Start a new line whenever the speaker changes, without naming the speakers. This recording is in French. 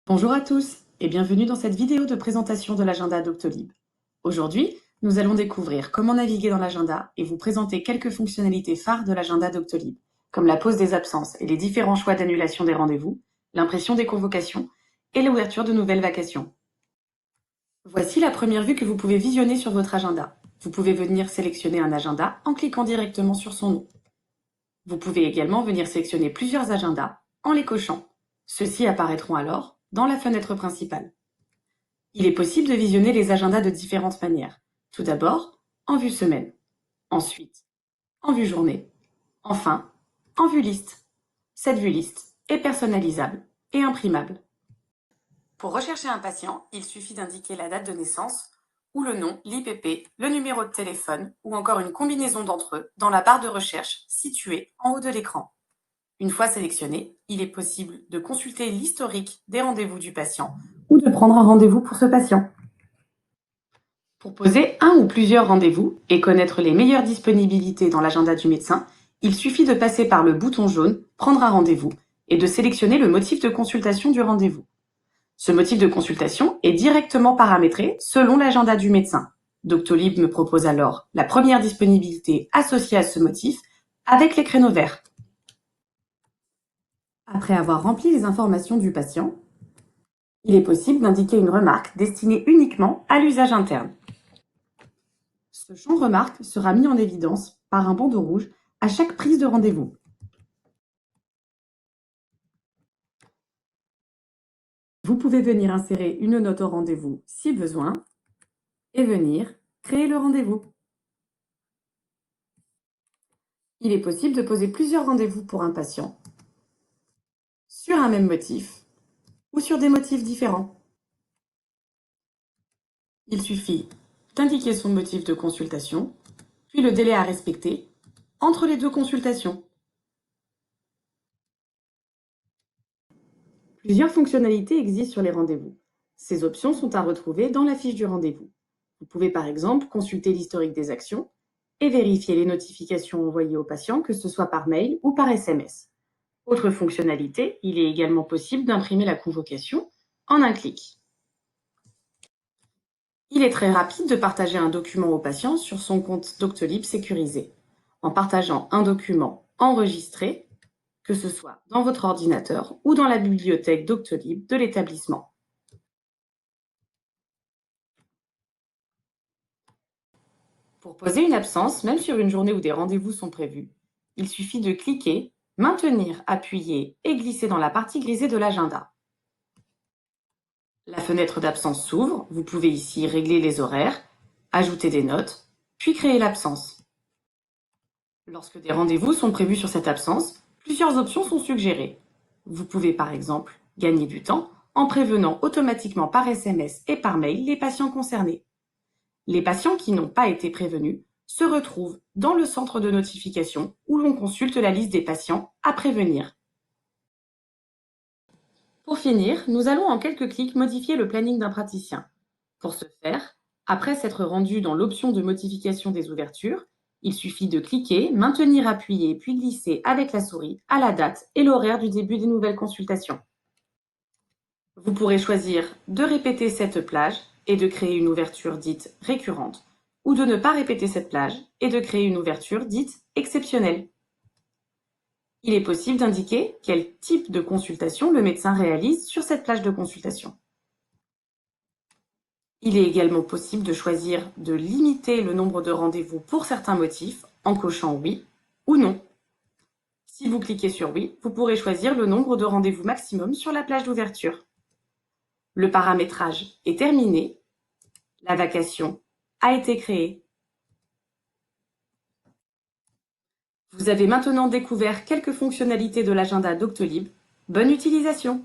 Bonjour à tous et bienvenue dans cette vidéo de présentation de l'agenda Doctolib. Aujourd'hui, nous allons découvrir comment naviguer dans l'agenda et vous présenter quelques fonctionnalités phares de l'agenda Doctolib, comme la pause des absences et les différents choix d'annulation des rendez-vous, l'impression des convocations et l'ouverture de nouvelles vacations. Voici la première vue que vous pouvez visionner sur votre agenda. Vous pouvez venir sélectionner un agenda en cliquant directement sur son nom. Vous pouvez également venir sélectionner plusieurs agendas en les cochant. Ceux-ci apparaîtront alors dans la fenêtre principale. Il est possible de visionner les agendas de différentes manières. Tout d'abord, en vue semaine. Ensuite, en vue journée. Enfin, en vue liste. Cette vue liste est personnalisable et imprimable. Pour rechercher un patient, il suffit d'indiquer la date de naissance ou le nom, l'IPP, le numéro de téléphone ou encore une combinaison d'entre eux dans la barre de recherche située en haut de l'écran. Une fois sélectionné, il est possible de consulter l'historique des rendez-vous du patient ou de prendre un rendez-vous pour ce patient. Pour poser un ou plusieurs rendez-vous et connaître les meilleures disponibilités dans l'agenda du médecin, il suffit de passer par le bouton jaune « Prendre un rendez-vous » et de sélectionner le motif de consultation du rendez-vous. Ce motif de consultation est directement paramétré selon l'agenda du médecin. Doctolib me propose alors la première disponibilité associée à ce motif avec les créneaux verts. Après avoir rempli les informations du patient, il est possible d'indiquer une remarque destinée uniquement à l'usage interne. Ce champ remarque sera mis en évidence par un bandeau rouge à chaque prise de rendez-vous. Vous pouvez venir insérer une note au rendez-vous si besoin et venir créer le rendez-vous. Il est possible de poser plusieurs rendez-vous pour un patient sur un même motif ou sur des motifs différents. Il suffit d'indiquer son motif de consultation, puis le délai à respecter entre les deux consultations. Plusieurs fonctionnalités existent sur les rendez-vous. Ces options sont à retrouver dans la fiche du rendez-vous. Vous pouvez par exemple consulter l'historique des actions et vérifier les notifications envoyées aux patients, que ce soit par mail ou par SMS. Autre fonctionnalité, il est également possible d'imprimer la convocation en un clic. Il est très rapide de partager un document au patient sur son compte Doctolib sécurisé, en partageant un document enregistré, que ce soit dans votre ordinateur ou dans la bibliothèque Doctolib de l'établissement. Pour poser une absence, même sur une journée où des rendez-vous sont prévus, il suffit de cliquer, maintenir, appuyer et glisser dans la partie grisée de l'agenda. La fenêtre d'absence s'ouvre, vous pouvez ici régler les horaires, ajouter des notes, puis créer l'absence. Lorsque des rendez-vous sont prévus sur cette absence, plusieurs options sont suggérées. Vous pouvez par exemple gagner du temps en prévenant automatiquement par SMS et par mail les patients concernés. Les patients qui n'ont pas été prévenus se retrouvent dans le centre de notification où l'on consulte la liste des patients à prévenir. Pour finir, nous allons en quelques clics modifier le planning d'un praticien. Pour ce faire, après s'être rendu dans l'option de modification des ouvertures, il suffit de cliquer, maintenir appuyé puis glisser avec la souris à la date et l'horaire du début des nouvelles consultations. Vous pourrez choisir de répéter cette plage et de créer une ouverture dite récurrente, ou de ne pas répéter cette plage et de créer une ouverture dite exceptionnelle. Il est possible d'indiquer quel type de consultation le médecin réalise sur cette plage de consultation. Il est également possible de choisir de limiter le nombre de rendez-vous pour certains motifs en cochant oui ou non. Si vous cliquez sur oui, vous pourrez choisir le nombre de rendez-vous maximum sur la plage d'ouverture. Le paramétrage est terminé. La vacation a été créée. Vous avez maintenant découvert quelques fonctionnalités de l'agenda Doctolib. Bonne utilisation!